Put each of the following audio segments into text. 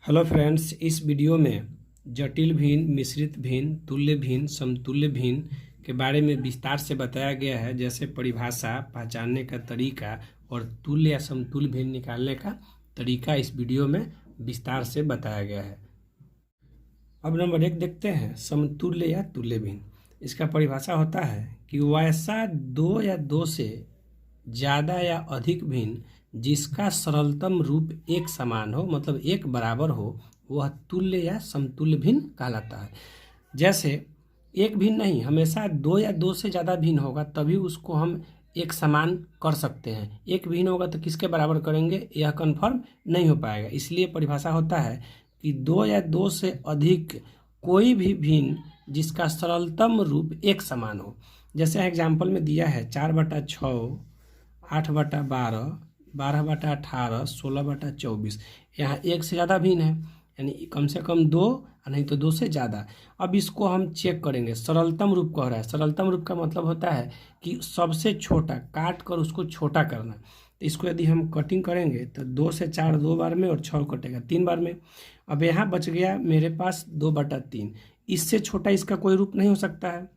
Hello friends, इस video में जटिल भिन्न, मिश्रित भिन्न, तुल्य भिन्न, समतुल्य भिन्न के बारे में विस्तार से बताया गया है। जैसे परिभाषा, पहचानने का तरीका और तुल्य या समतुल्य भिन्न निकालने का तरीका इस वीडियो में विस्तार से बताया गया है। अब नंबर 1 देखते हैं, समतुल्य या तुल्य भिन्न। इसका परिभाषा होता है कि वैसा दो या दो से ज़्यादा या अधिक भिन्न जिसका सरलतम रूप एक समान हो, मतलब एक बराबर हो, वह तुल्य या समतुल्य भिन्न कहलाता है। जैसे एक भिन्न नहीं, हमेशा दो या दो से ज़्यादा भिन्न होगा तभी उसको हम एक समान कर सकते हैं। एक भिन्न होगा तो किसके बराबर करेंगे, यह कन्फर्म नहीं हो पाएगा। इसलिए परिभाषा होता है कि दो या दो से अधिक कोई भी भिन्न जिसका सरलतम रूप एक समान हो। जैसे एग्जाम्पल में दिया है 4/6, 8/12, 12/18, 16/24। यहाँ एक से ज़्यादा भिन्न है, यानी कम से कम दो, नहीं तो दो से ज़्यादा। अब इसको हम चेक करेंगे, सरलतम रूप कह रहा है। सरलतम रूप का मतलब होता है कि सबसे छोटा, काट कर उसको छोटा करना। तो इसको यदि हम कटिंग करेंगे तो 2 से 4 2 बार में और 6 कटेगा 3 बार में। अब यहाँ बच गया मेरे पास 2/3। इससे छोटा इसका कोई रूप नहीं हो सकता है।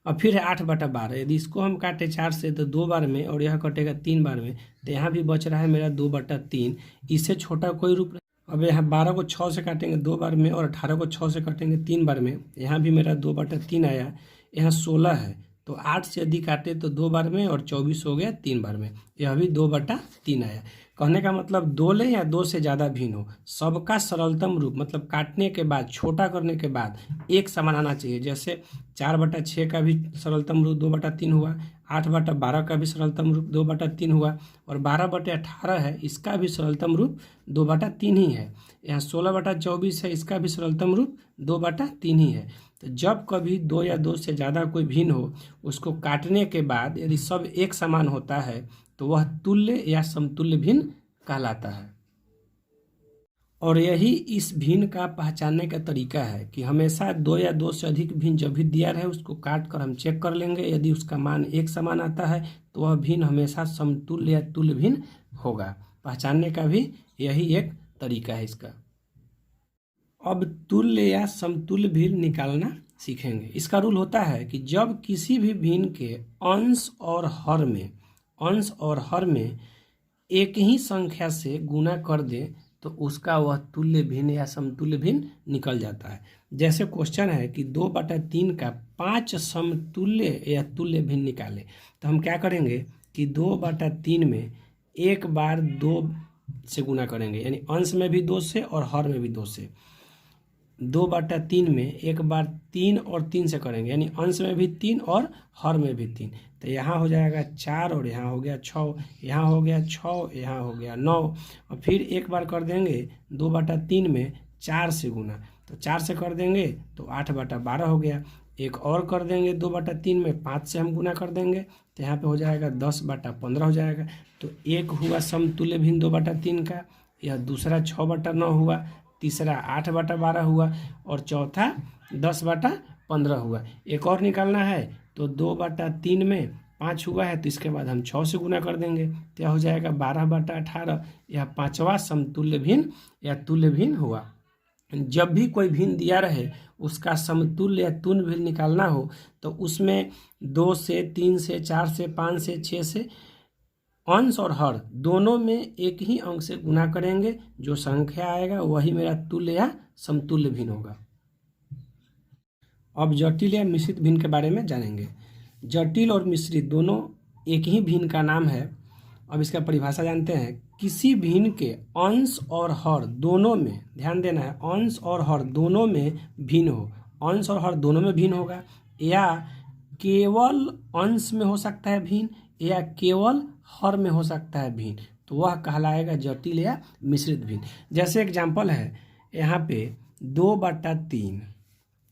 अब फिर है 8/12। यदि इसको हम काटे 4 से तो 2 बार में और यह कटेगा 3 बार में, तो यहाँ भी बच रहा है मेरा 2/3। इससे छोटा कोई रूप नहीं। अब यहाँ 12 को 6 से काटेंगे 2 बार में और 18 को 6 से काटेंगे 3 बार में, यहाँ भी मेरा 2/3 आया। यहाँ 16 है तो 8 से यदि काटे तो 2 बार में और 24 हो गया 3 बार में, यह भी 2/3 आया। कहने का मतलब दो ले या दो से ज़्यादा भिन्न हो, सबका सरलतम रूप मतलब काटने के बाद, छोटा करने के बाद एक समान आना चाहिए। जैसे 4/6 का भी सरलतम रूप 2/3 हुआ, 8/12 का भी सरलतम रूप 2/3 हुआ और 12/18 है, इसका भी सरलतम रूप 2/3 ही है। यहाँ 16/24 है, इसका भी सरलतम रूप 2/3 ही है। तो जब कभी दो या दो से ज़्यादा कोई भिन्न हो, उसको काटने के बाद यदि सब एक समान होता है तो वह तुल्य या समतुल्य भिन्न कहलाता है। और यही इस भिन्न का पहचानने का तरीका है कि हमेशा दो या दो से अधिक भिन्न जब भी दिया रहे उसको काट कर हम चेक कर लेंगे। यदि उसका मान एक समान आता है तो वह भिन्न हमेशा समतुल्य या तुल्य भिन्न होगा। पहचानने का भी यही एक तरीका है इसका। अब तुल्य या समतुल्य भिन्न निकालना सीखेंगे। इसका रूल होता है कि जब किसी भी भिन्न के अंश और हर में एक ही संख्या से गुना कर दे तो उसका वह तुल्य भिन्न या समतुल्य भिन्न निकल जाता है। जैसे क्वेश्चन है कि 2/3 का 5 समतुल्य या तुल्य भिन्न निकाले, तो हम क्या करेंगे कि 2/3 में एक बार 2 से गुना करेंगे, यानी अंश में भी 2 से और हर में भी 2 से। 2/3 में एक बार 3 और 3 से करेंगे, यानी अंश में भी 3 और हर में भी 3। तो यहाँ हो जाएगा 4 और यहाँ हो गया 6, यहाँ हो गया 6, यहाँ हो गया 9। और फिर एक बार कर देंगे 2/3 में 4 से गुना, तो 4 से कर देंगे तो 8/12 हो गया। एक और कर देंगे 2/3 में 5 से हम गुना कर देंगे तो यहाँ पे हो जाएगा 10/15 हो जाएगा। तो एक हुआ समतुल्य भिन्न 2/3 का, यह दूसरा 6/9 हुआ, तीसरा 8/12 हुआ और चौथा 10/15 हुआ। एक और निकालना है तो 2/3 में 5 हुआ है तो इसके बाद हम 6 से गुना कर देंगे तो यह हो जाएगा 12/18। यह 5वां समतुल्य भिन्न या तुल्य भिन्न हुआ। जब भी कोई भिन्न दिया रहे उसका समतुल्य या तुल्य भिन्न निकालना हो तो उसमें 2 से, 3 से, 4 से, 5 से, 6 से अंश और हर दोनों में एक ही अंक से गुना करेंगे। जो संख्या आएगा वही मेरा तुल्य या समतुल्य भिन्न होगा। अब जटिल या मिश्रित भिन्न के बारे में जानेंगे। जटिल और मिश्रित दोनों एक ही भिन्न का नाम है। अब इसका परिभाषा जानते हैं। किसी भिन्न के अंश और हर दोनों में, ध्यान देना है, अंश और हर दोनों में भिन्न हो, अंश और हर दोनों में भिन्न होगा, या केवल अंश में हो सकता है भिन्न, या केवल हर में हो सकता है भिन्न, तो वह कहलाएगा जटिल या मिश्रित भिन्न। जैसे एग्जाम्पल है यहाँ पे 2/3,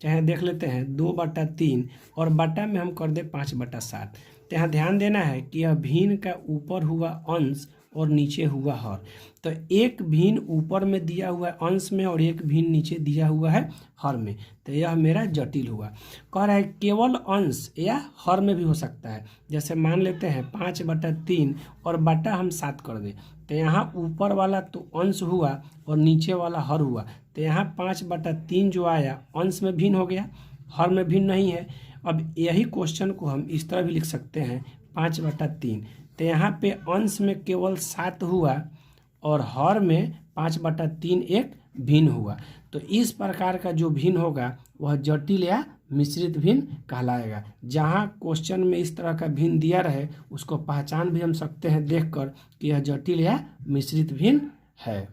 चाहे देख लेते हैं 2/3 और बटा में हम कर दे 5/7। तो यहाँ ध्यान देना है कि यह भिन्न का ऊपर हुआ अंश और नीचे हुआ हर। तो एक भिन्न ऊपर में दिया हुआ है अंश में और एक भिन्न नीचे दिया हुआ है हर में, तो यह मेरा जटिल हुआ। कह रहा है केवल अंश या हर में भी हो सकता है। जैसे मान लेते हैं 5/3 और बटा हम 7 कर दें, तो यहाँ ऊपर वाला तो अंश हुआ और नीचे वाला हर हुआ, तो यहाँ 5/3 जो आया अंश में भिन्न हो गया, हर में भिन्न नहीं है। अब यही क्वेश्चन को हम इस तरह भी लिख सकते हैं 5/3, तो यहाँ पे अंश में केवल 7 हुआ और हर में 5/3 एक भिन्न हुआ। तो इस प्रकार का जो भिन्न होगा वह जटिल या मिश्रित भिन्न कहलाएगा। जहाँ क्वेश्चन में इस तरह का भिन्न दिया रहे उसको पहचान भी हम सकते हैं देखकर कि यह जटिल या मिश्रित भिन्न है।